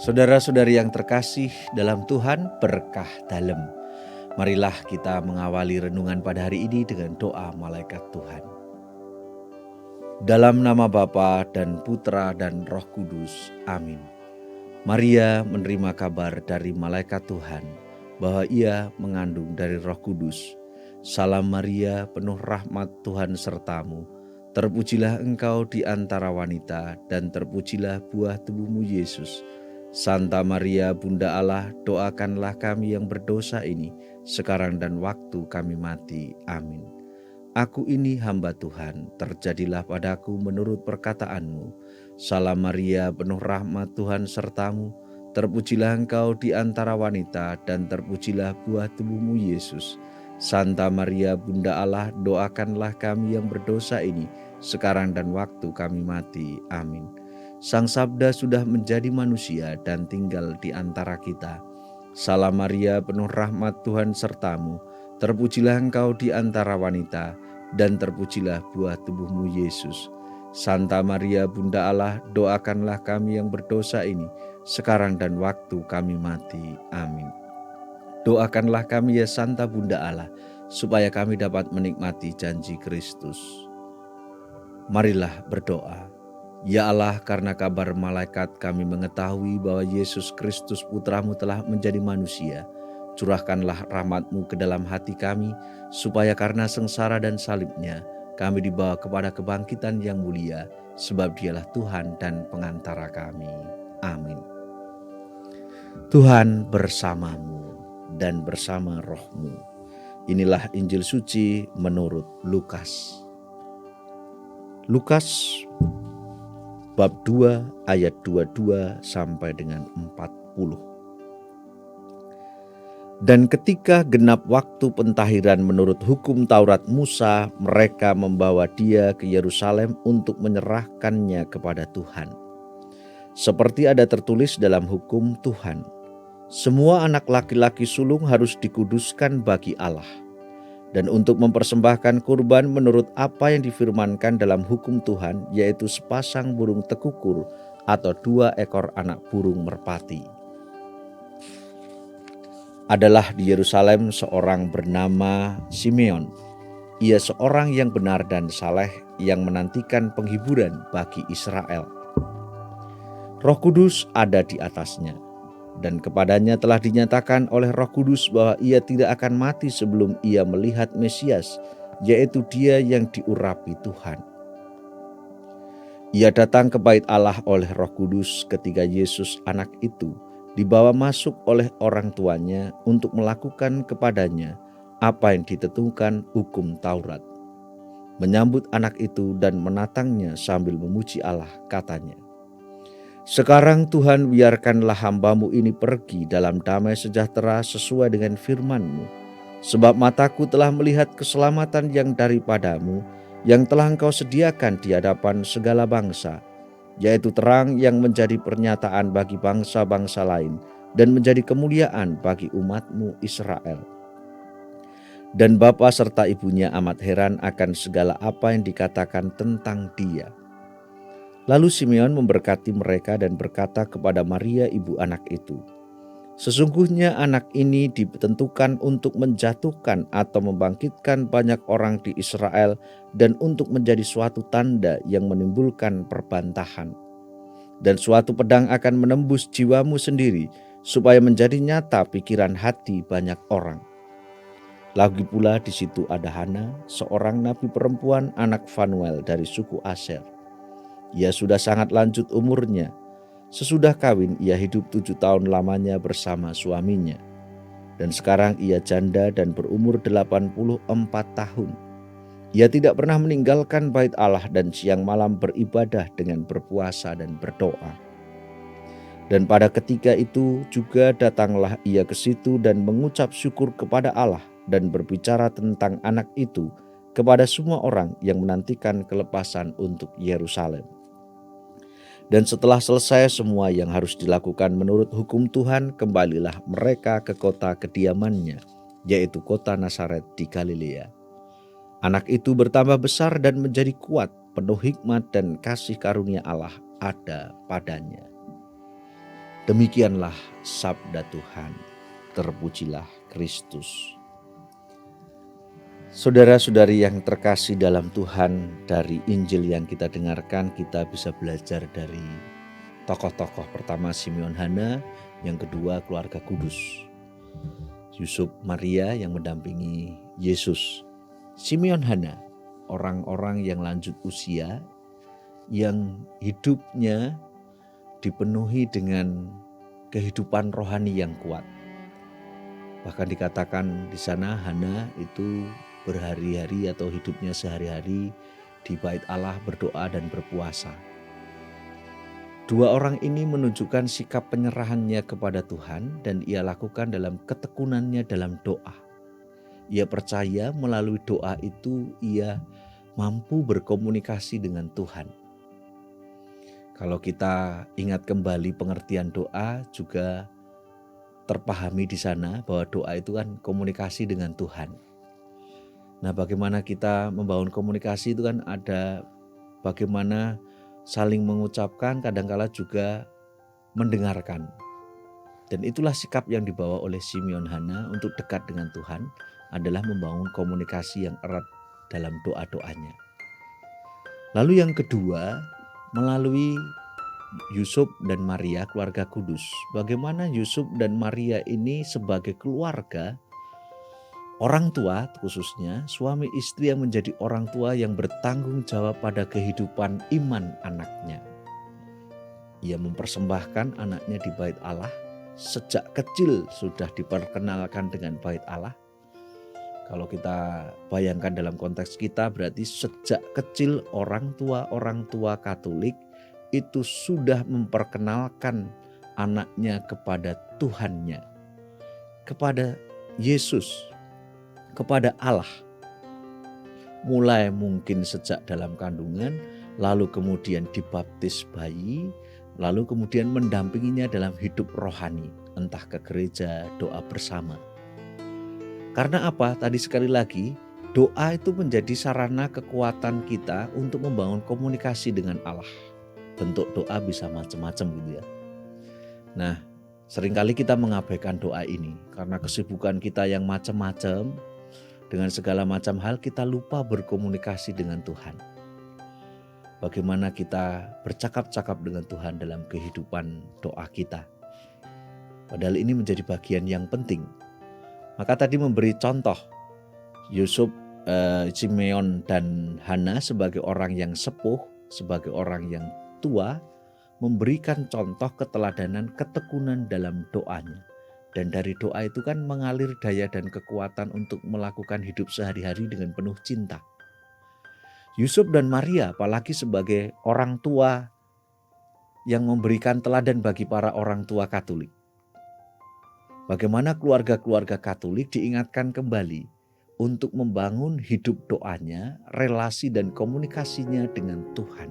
Saudara-saudari yang terkasih dalam Tuhan, berkah dalem. Marilah kita mengawali renungan pada hari ini dengan doa malaikat Tuhan. Dalam nama Bapa dan Putra dan Roh Kudus. Amin. Maria menerima kabar dari malaikat Tuhan bahwa ia mengandung dari Roh Kudus. Salam Maria, penuh rahmat, Tuhan sertamu. Terpujilah engkau di antara wanita, dan terpujilah buah tubuhmu Yesus. Santa Maria, Bunda Allah, doakanlah kami yang berdosa ini, sekarang dan waktu kami mati. Amin. Aku ini hamba Tuhan, terjadilah padaku menurut perkataanmu. Salam Maria, penuh rahmat, Tuhan sertamu. Terpujilah engkau di antara wanita, dan terpujilah buah tubuhmu Yesus. Santa Maria, Bunda Allah, doakanlah kami yang berdosa ini, sekarang dan waktu kami mati. Amin. Sang Sabda sudah menjadi manusia dan tinggal di antara kita. Salam Maria, penuh rahmat, Tuhan sertamu. Terpujilah engkau di antara wanita, dan terpujilah buah tubuhmu Yesus. Santa Maria, Bunda Allah, doakanlah kami yang berdosa ini, sekarang dan waktu kami mati. Amin. Doakanlah kami ya Santa Bunda Allah, supaya kami dapat menikmati janji Kristus. Marilah berdoa. Ya Allah, karena kabar malaikat kami mengetahui bahwa Yesus Kristus Putramu telah menjadi manusia. Curahkanlah rahmat-Mu ke dalam hati kami, supaya karena sengsara dan salibnya, kami dibawa kepada kebangkitan yang mulia, sebab Dialah Tuhan dan pengantara kami. Amin. Tuhan bersamamu dan bersama rohmu. Inilah Injil suci menurut Lukas. Lukas bab 2 ayat 22 sampai dengan 40. Dan ketika genap waktu pentahiran menurut hukum Taurat Musa, mereka membawa dia ke Yerusalem untuk menyerahkannya kepada Tuhan. Seperti ada tertulis dalam hukum Tuhan, semua anak laki-laki sulung harus dikuduskan bagi Allah. Dan untuk mempersembahkan kurban menurut apa yang difirmankan dalam hukum Tuhan, yaitu sepasang burung tekukur atau 2 ekor anak burung merpati. Adalah di Yerusalem seorang bernama Simeon. Ia seorang yang benar dan saleh, yang menantikan penghiburan bagi Israel. Roh Kudus ada di atasnya, dan kepadanya telah dinyatakan oleh Roh Kudus bahwa ia tidak akan mati sebelum ia melihat Mesias, yaitu Dia yang diurapi Tuhan. Ia datang ke bait Allah oleh Roh Kudus ketika Yesus anak itu dibawa masuk oleh orang tuanya untuk melakukan kepadanya apa yang ditentukan hukum Taurat. Menyambut anak itu dan menatangnya sambil memuji Allah, katanya, "Sekarang Tuhan, biarkanlah hamba-Mu ini pergi dalam damai sejahtera sesuai dengan firman-Mu. Sebab mataku telah melihat keselamatan yang daripada-Mu, yang telah Engkau sediakan di hadapan segala bangsa, yaitu terang yang menjadi pernyataan bagi bangsa-bangsa lain, dan menjadi kemuliaan bagi umat-Mu Israel." Dan bapa serta ibunya amat heran akan segala apa yang dikatakan tentang dia. Lalu Simeon memberkati mereka dan berkata kepada Maria ibu anak itu, "Sesungguhnya anak ini ditentukan untuk menjatuhkan atau membangkitkan banyak orang di Israel, dan untuk menjadi suatu tanda yang menimbulkan perbantahan. Dan suatu pedang akan menembus jiwamu sendiri, supaya menjadi nyata pikiran hati banyak orang." Lagi pula di situ ada Hana, seorang nabi perempuan, anak Fanuel dari suku Aser. Ia sudah sangat lanjut umurnya. Sesudah kawin ia hidup 7 tahun lamanya bersama suaminya. Dan sekarang ia janda dan berumur 84 tahun. Ia tidak pernah meninggalkan bait Allah dan siang malam beribadah dengan berpuasa dan berdoa. Dan pada ketika itu juga datanglah ia ke situ dan mengucap syukur kepada Allah dan berbicara tentang anak itu kepada semua orang yang menantikan kelepasan untuk Yerusalem. Dan setelah selesai semua yang harus dilakukan menurut hukum Tuhan, kembalilah mereka ke kota kediamannya, yaitu kota Nazaret di Galilea. Anak itu bertambah besar dan menjadi kuat, penuh hikmat dan kasih karunia Allah ada padanya. Demikianlah sabda Tuhan. Terpujilah Kristus. Saudara-saudari yang terkasih dalam Tuhan, dari Injil yang kita dengarkan kita bisa belajar dari tokoh-tokoh. Pertama Simeon Hana, yang kedua keluarga kudus. Yusuf Maria yang mendampingi Yesus. Simeon Hana, orang-orang yang lanjut usia, yang hidupnya dipenuhi dengan kehidupan rohani yang kuat. Bahkan dikatakan di sana Hana itu berhari-hari atau hidupnya sehari-hari di bait Allah berdoa dan berpuasa. Dua orang ini menunjukkan sikap penyerahannya kepada Tuhan dan ia lakukan dalam ketekunannya dalam doa. Ia percaya melalui doa itu ia mampu berkomunikasi dengan Tuhan. Kalau kita ingat kembali pengertian doa juga terpahami di sana bahwa doa itu kan komunikasi dengan Tuhan. Nah, bagaimana kita membangun komunikasi itu kan ada bagaimana saling mengucapkan, kadangkala juga mendengarkan. Dan itulah sikap yang dibawa oleh Simeon Hana untuk dekat dengan Tuhan, adalah membangun komunikasi yang erat dalam doa-doanya. Lalu yang kedua, melalui Yusuf dan Maria, keluarga kudus. Bagaimana Yusuf dan Maria ini sebagai keluarga, orang tua khususnya, suami istri yang menjadi orang tua yang bertanggung jawab pada kehidupan iman anaknya. Ia mempersembahkan anaknya di bait Allah, sejak kecil sudah diperkenalkan dengan bait Allah. Kalau kita bayangkan dalam konteks kita, berarti sejak kecil orang tua Katolik itu sudah memperkenalkan anaknya kepada Tuhannya, kepada Yesus, kepada Allah. Mulai mungkin sejak dalam kandungan, lalu kemudian dibaptis bayi, lalu kemudian mendampinginya dalam hidup rohani, entah ke gereja, doa bersama. Karena apa? Tadi sekali lagi, doa itu menjadi sarana kekuatan kita untuk membangun komunikasi dengan Allah. Bentuk doa bisa macam-macam gitu ya. Nah, seringkali kita mengabaikan doa ini karena kesibukan kita yang macam-macam. Dengan segala macam hal kita lupa berkomunikasi dengan Tuhan. Bagaimana kita bercakap-cakap dengan Tuhan dalam kehidupan doa kita. Padahal ini menjadi bagian yang penting. Maka tadi memberi contoh Yusuf, Simeon dan Hana sebagai orang yang sepuh, sebagai orang yang tua, memberikan contoh keteladanan, ketekunan dalam doanya. Dan dari doa itu kan mengalir daya dan kekuatan untuk melakukan hidup sehari-hari dengan penuh cinta. Yusuf dan Maria apalagi sebagai orang tua yang memberikan teladan bagi para orang tua Katolik. Bagaimana keluarga-keluarga Katolik diingatkan kembali untuk membangun hidup doanya, relasi dan komunikasinya dengan Tuhan.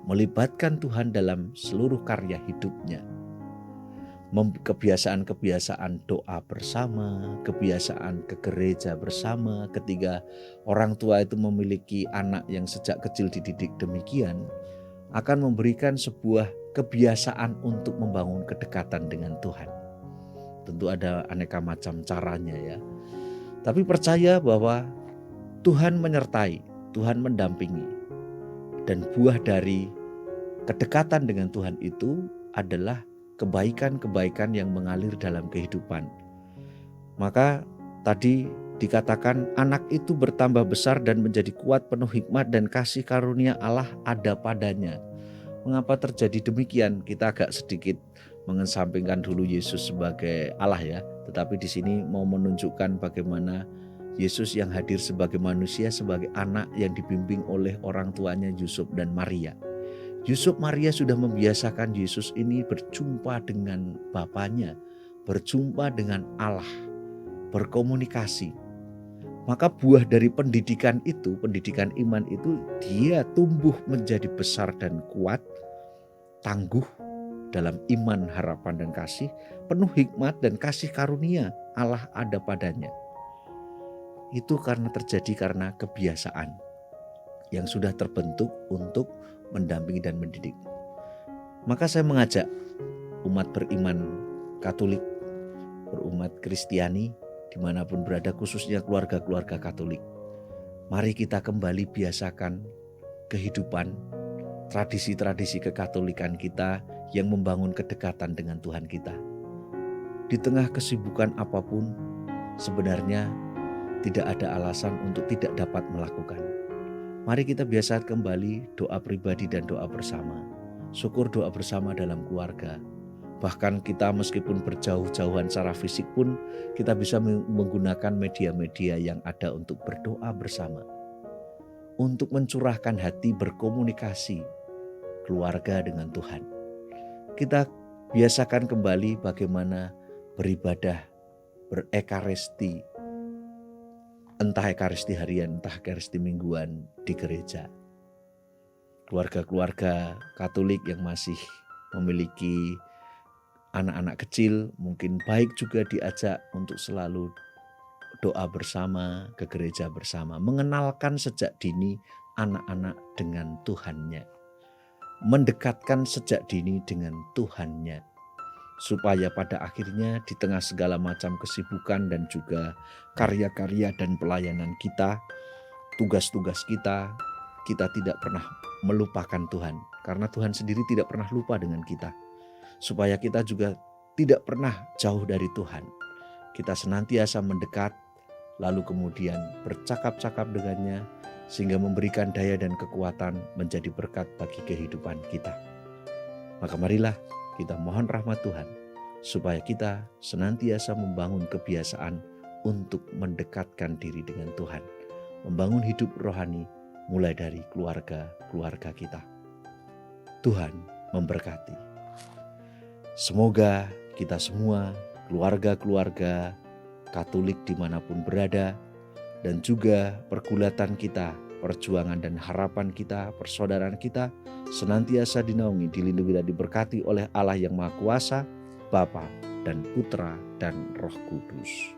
Melibatkan Tuhan dalam seluruh karya hidupnya. Kebiasaan-kebiasaan doa bersama, kebiasaan ke gereja bersama. Ketika orang tua itu memiliki anak yang sejak kecil dididik demikian, akan memberikan sebuah kebiasaan untuk membangun kedekatan dengan Tuhan. Tentu ada aneka macam caranya ya. Tapi percaya bahwa Tuhan menyertai, Tuhan mendampingi. Dan buah dari kedekatan dengan Tuhan itu adalah kebaikan-kebaikan yang mengalir dalam kehidupan. Maka tadi dikatakan anak itu bertambah besar dan menjadi kuat, penuh hikmat dan kasih karunia Allah ada padanya. Mengapa terjadi demikian? Kita agak sedikit mengesampingkan dulu Yesus sebagai Allah ya. Tetapi di sini mau menunjukkan bagaimana Yesus yang hadir sebagai manusia, sebagai anak yang dibimbing oleh orang tuanya Yusuf dan Maria. Yusuf Maria sudah membiasakan Yesus ini berjumpa dengan Bapaknya, berjumpa dengan Allah, berkomunikasi. Maka buah dari pendidikan itu, pendidikan iman itu, dia tumbuh menjadi besar dan kuat, tangguh dalam iman, harapan dan kasih, penuh hikmat dan kasih karunia Allah ada padanya. Itu karena kebiasaan yang sudah terbentuk untuk mendampingi dan mendidik. Maka saya mengajak umat beriman Katolik, berumat Kristiani, dimanapun berada, khususnya keluarga-keluarga Katolik. Mari kita kembali biasakan kehidupan, tradisi-tradisi kekatolikan kita yang membangun kedekatan dengan Tuhan kita. Di tengah kesibukan apapun, sebenarnya tidak ada alasan untuk tidak dapat melakukan. Mari kita biasakan kembali doa pribadi dan doa bersama. Syukur doa bersama dalam keluarga. Bahkan kita meskipun berjauh-jauhan secara fisik pun, kita bisa menggunakan media-media yang ada untuk berdoa bersama. Untuk mencurahkan hati berkomunikasi keluarga dengan Tuhan. Kita biasakan kembali bagaimana beribadah, berekaristi, entah ekaristi harian, entah ekaristi mingguan di gereja. Keluarga-keluarga Katolik yang masih memiliki anak-anak kecil, mungkin baik juga diajak untuk selalu doa bersama, ke gereja bersama. Mengenalkan sejak dini anak-anak dengan Tuhannya. Mendekatkan sejak dini dengan Tuhannya. Supaya pada akhirnya di tengah segala macam kesibukan dan juga karya-karya dan pelayanan kita, tugas-tugas kita tidak pernah melupakan Tuhan. Karena Tuhan sendiri tidak pernah lupa dengan kita. Supaya kita juga tidak pernah jauh dari Tuhan. Kita senantiasa mendekat, lalu kemudian bercakap-cakap dengannya, sehingga memberikan daya dan kekuatan menjadi berkat bagi kehidupan kita. Maka marilah kita mohon rahmat Tuhan, supaya kita senantiasa membangun kebiasaan untuk mendekatkan diri dengan Tuhan. Membangun hidup rohani mulai dari keluarga-keluarga kita. Tuhan memberkati. Semoga kita semua, keluarga-keluarga Katolik dimanapun berada, dan juga pergulatan kita, perjuangan dan harapan kita, persaudaraan kita, senantiasa dinaungi, dilindungi dan diberkati oleh Allah yang Maha Kuasa, Bapa dan Putra dan Roh Kudus.